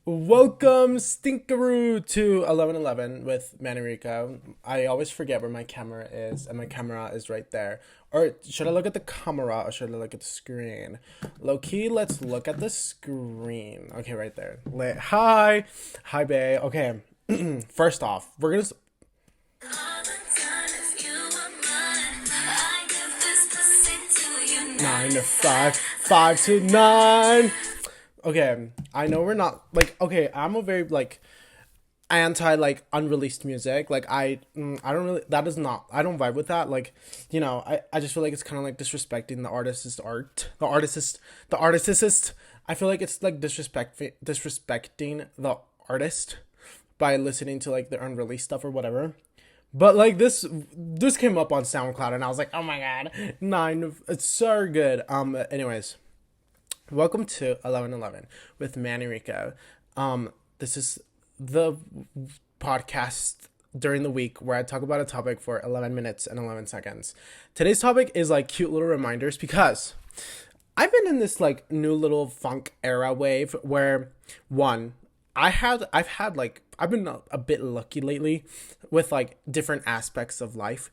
Welcome, Stinkaroo, to 1111 with Manirico. I always forget where my camera is, and my camera is right there. Or should I look at the camera or should I look at the screen? Low key, let's look at the screen. Okay, right there. Hi, hi, babe. Okay, first off, we're gonna 9 to 5, 5 to 9. Okay, I know we're not like okay. I'm a very like anti like unreleased music. Like I don't really that is not I don't vibe with that. Like I just feel like it's kind of like disrespecting the artist's art. The artist. I feel like it's like disrespecting the artist by listening to like their unreleased stuff or whatever. But like this came up on SoundCloud and I was like, oh my god, nine. It's so good. Anyways, welcome to 1111 with Manny Rico. This is the podcast during the week where I talk about a topic for 11 minutes and 11 seconds. Today's topic is like cute little reminders because I've been in this like new little funk era wave where one, I've had like I've been a bit lucky lately with like different aspects of life.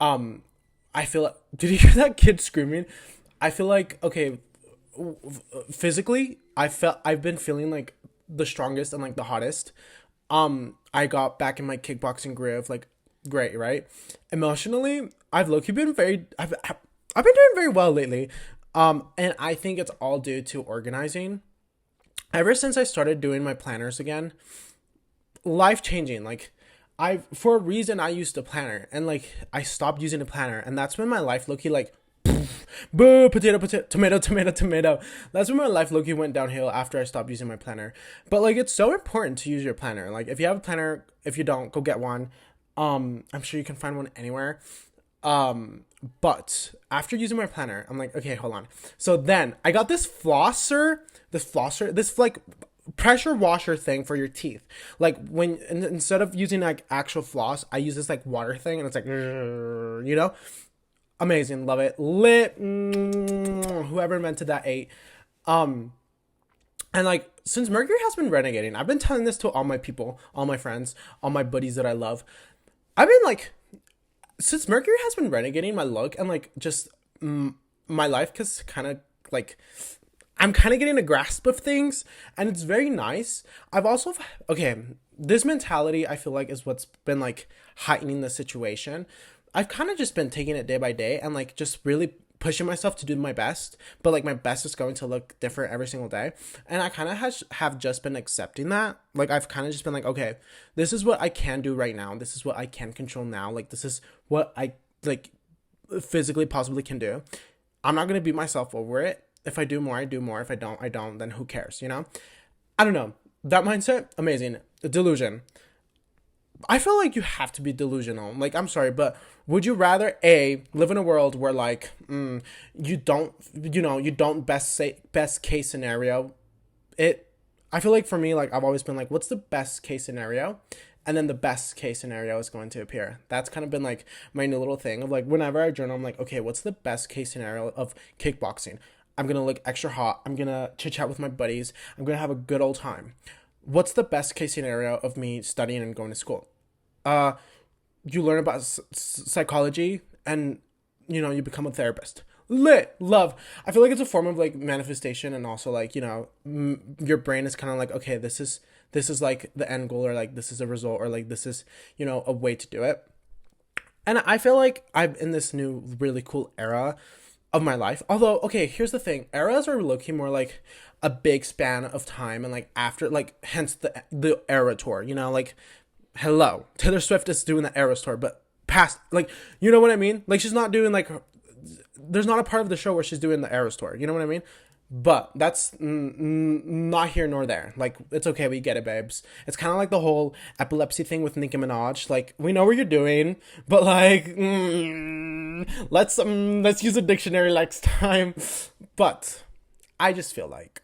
Um I feel like did you hear that kid screaming? I feel like okay, physically I've been feeling like the strongest and like the hottest. I got back in my kickboxing groove like great, right? Emotionally I've low-key been very I've been doing very well lately. And I think it's all due to organizing. Ever since I started doing my planners again, life changing. Like I for a reason I used a planner and like I stopped using a planner and that's when my life low-key like boo, potato, potato, tomato, tomato, tomato. That's when my life low-key went downhill after I stopped using my planner. But like it's so important to use your planner. Like if you have a planner, if you don't, go get one. I'm sure you can find one anywhere. But after using my planner, I'm like, okay, hold on. So then I got this like pressure washer thing for your teeth. Like when instead of using like actual floss, I use this like water thing, and it's like, amazing, love it, lit. Whoever invented that ate. Um, and like since Mercury has been renegading, I've been telling this to all my people, all my friends, all my buddies that I love. I've been like since Mercury has been renegading my look and like just my life, cause kind of like I'm kind of getting a grasp of things, and it's very nice. I've also okay, this mentality I feel like is what's been like heightening the situation. I've kind of just been taking it day by day and like just really pushing myself to do my best, but like my best is going to look different every single day. And I kind of have just been accepting that. Like I've kind of just been like, okay, this is what I can do right now. This is what I can control now. Like this is what I like physically possibly can do. I'm not going to beat myself over it. If I do more, I do more. If I don't, I don't. Then who cares, you know? I don't know. That mindset, amazing. The delusion. I feel like you have to be delusional. Like, I'm sorry, but would you rather A, live in a world where like you don't you don't best case scenario it I feel like for me like I've always been like what's the best case scenario? And then the best case scenario is going to appear. That's kind of been like my new little thing of like whenever I journal, I'm like, okay, what's the best case scenario of kickboxing? I'm gonna look extra hot. I'm gonna chit chat with my buddies. I'm gonna have a good old time. What's the best case scenario of me studying and going to school? Uh, you learn about psychology and you become a therapist. Lit love. I feel like it's a form of like manifestation, and also like your brain is kind of like okay, this is like the end goal, or like this is a result, or like this is a way to do it. And I feel like I'm in this new really cool era of my life. Although, okay, here's the thing: eras are looking more like a big span of time, and like after, like hence the era tour. Like hello, Taylor Swift is doing the Eras tour, but past like you know what I mean. Like she's not doing like there's not a part of the show where she's doing the Eras tour. You know what I mean? But that's not here nor there. Like it's okay, we get it, babes. It's kind of like the whole epilepsy thing with Nicki Minaj. Like we know what you're doing, but like let's use a dictionary next time. But I just feel like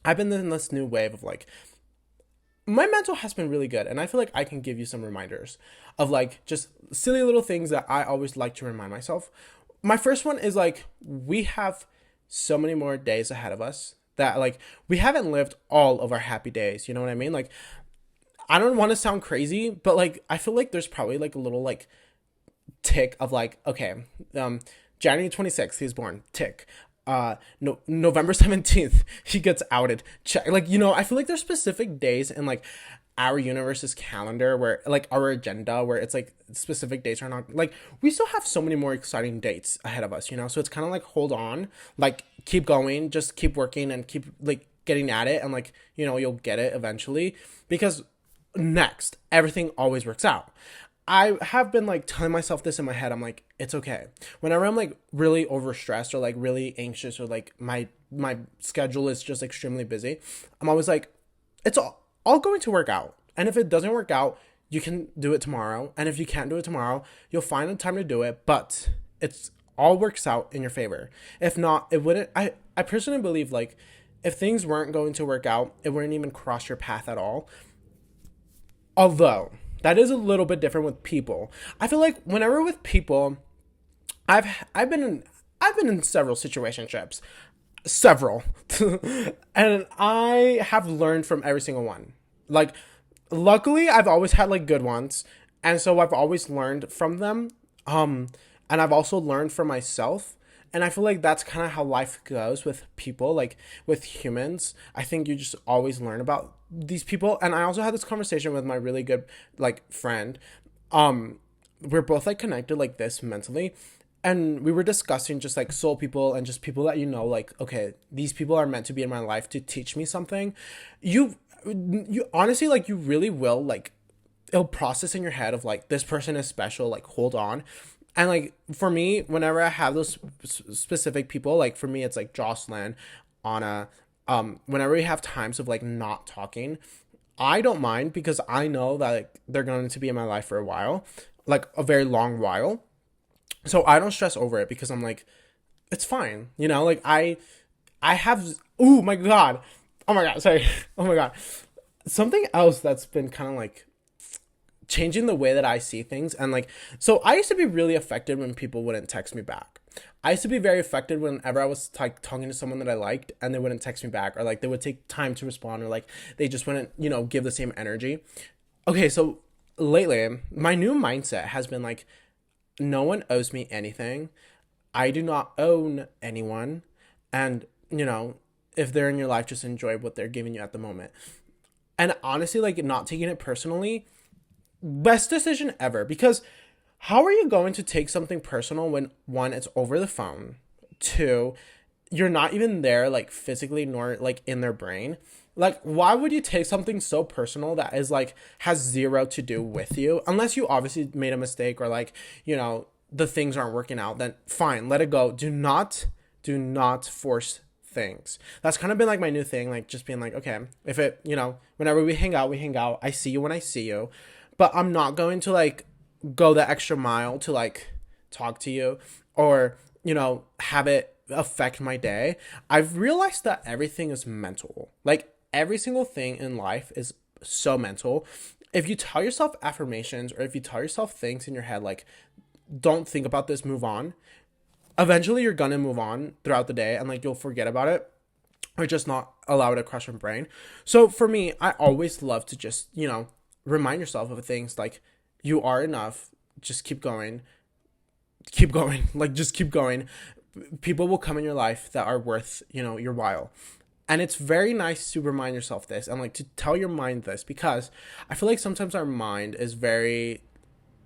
I've been in this new wave of like my mental has been really good, and I feel like I can give you some reminders of like just silly little things that I always like to remind myself. My first one is like we have so many more days ahead of us that like we haven't lived all of our happy days. You know what I mean? Like I don't want to sound crazy, but like I feel like there's probably like a little like tick of like, okay, January 26th he was born, tick. No, November 17th he gets outed, check. Like, you know, I feel like there's specific days in like our universe's calendar where like our agenda where it's like specific dates are not like we still have so many more exciting dates ahead of us, you know. So it's kind of like hold on, like keep going, just keep working and keep like getting at it, and like, you know, you'll get it eventually, because next everything always works out. I have been like telling myself this in my head. I'm like, it's okay. Whenever I'm like really overstressed or like really anxious or like my schedule is just extremely busy, I'm always like, it's all going to work out. And if it doesn't work out, you can do it tomorrow. And if you can't do it tomorrow, you'll find the time to do it. But it's all works out in your favor. If not, it wouldn't. I personally believe like if things weren't going to work out, it wouldn't even cross your path at all. Although that is a little bit different with people. I feel like whenever with people, I've been in several situationships, several, and I have learned from every single one. Like, luckily, I've always had like good ones, and so I've always learned from them. And I've also learned from myself. And I feel like that's kind of how life goes with people, like with humans. I think you just always learn about these people. And I also had this conversation with my really good like friend. We're both like connected like this mentally. And we were discussing just like soul people and just people that, you know, like, okay, these people are meant to be in my life to teach me something. You honestly, like, you really will, like, it'll process in your head of like, this person is special, like, hold on. And like for me, whenever I have those specific people, like for me, it's like Jocelyn, Anna. Whenever we have times of like not talking, I don't mind because I know that like, they're going to be in my life for a while, like a very long while. So I don't stress over it because I'm like, it's fine, you know. Like I have. Oh my god, oh my god, sorry, oh my god. Something else that's been kind of like changing the way that I see things. And like, so I used to be really affected when people wouldn't text me back. I used to be very affected whenever I was like talking to someone that I liked and they wouldn't text me back, or like they would take time to respond, or like they just wouldn't, you know, give the same energy. Okay, so lately my new mindset has been like, no one owes me anything. I do not own anyone. And, you know, if they're in your life, just enjoy what they're giving you at the moment. And honestly, like, not taking it personally, best decision ever. Because how are you going to take something personal when, one, it's over the phone, two, you're not even there like physically nor like in their brain? Like, why would you take something so personal that is like has zero to do with you, unless you obviously made a mistake, or like, you know, the things aren't working out? Then fine, let it go. Do not force things. That's kind of been like my new thing, like just being like, okay, if it, you know, whenever we hang out, we hang out. I see you when I see you, but I'm not going to like go the extra mile to like talk to you, or, you know, have it affect my day. I've realized that everything is mental. Like, every single thing in life is so mental. If you tell yourself affirmations, or if you tell yourself things in your head like, don't think about this, move on, eventually you're gonna move on throughout the day, and like you'll forget about it, or just not allow it to crush your brain. So for me, I always love to just, you know, remind yourself of things like, you are enough, just keep going, like just keep going. People will come in your life that are worth, you know, your while. And it's very nice to remind yourself this, and like to tell your mind this, because I feel like sometimes our mind is very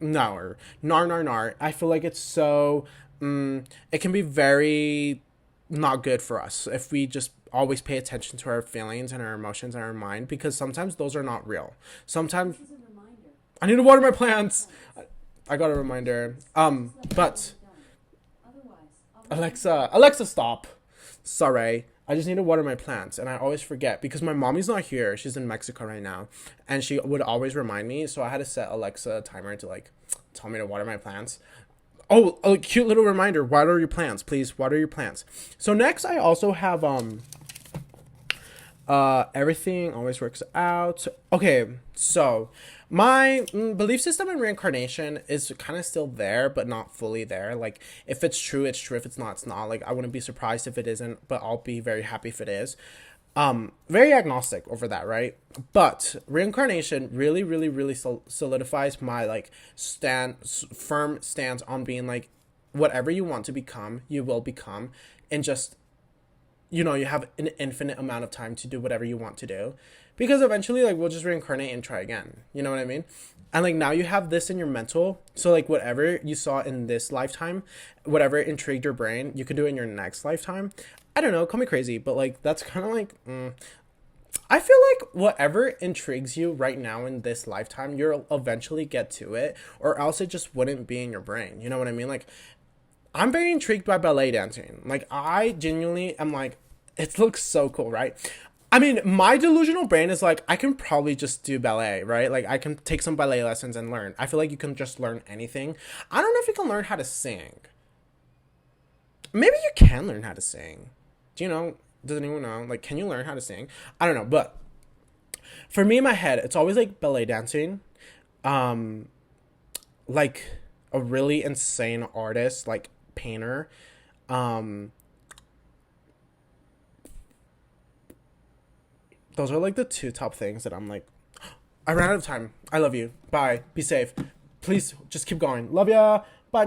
nar nar nar nar. I feel like it's so it can be very not good for us if we just always pay attention to our feelings and our emotions and our mind, because sometimes those are not real. Sometimes I need to water my plants. I got a reminder. But Alexa, stop. Sorry. I just need to water my plants, and I always forget because my mommy's not here. She's in Mexico right now, and she would always remind me. So I had to set Alexa a timer to like tell me to water my plants. Oh, a cute little reminder. Water your plants, please. Water your plants. So next I also have Everything always works out. Okay, so my belief system in reincarnation is kind of still there, but not fully there. Like, if it's true, it's true. If it's not, it's not. Like, I wouldn't be surprised if it isn't, but I'll be very happy if it is. Very agnostic over that, right? But reincarnation really, really, really solidifies my like firm stance on being like, whatever you want to become, you will become, and just you have an infinite amount of time to do whatever you want to do, because eventually like we'll just reincarnate and try again, you know what I mean? And like now you have this in your mental, so like whatever you saw in this lifetime, whatever intrigued your brain, you could do it in your next lifetime. I don't know, call me crazy, but like that's kind of like I feel like whatever intrigues you right now in this lifetime, you'll eventually get to it, or else it just wouldn't be in your brain, you know what I mean? Like, I'm very intrigued by ballet dancing. Like, I genuinely am like, it looks so cool, right? I mean, my delusional brain is like, I can probably just do ballet, right? Like, I can take some ballet lessons and learn. I feel like you can just learn anything. I don't know if you can learn how to sing. Maybe you can learn how to sing. Do you know? Does anyone know? Like, can you learn how to sing? I don't know. But for me in my head, it's always like ballet dancing. Um, like a really insane artist, like painter. Um, those are like the two top things that I'm like, I ran out of time. I love you. Bye. Be safe. Please just keep going. Love ya. Bye.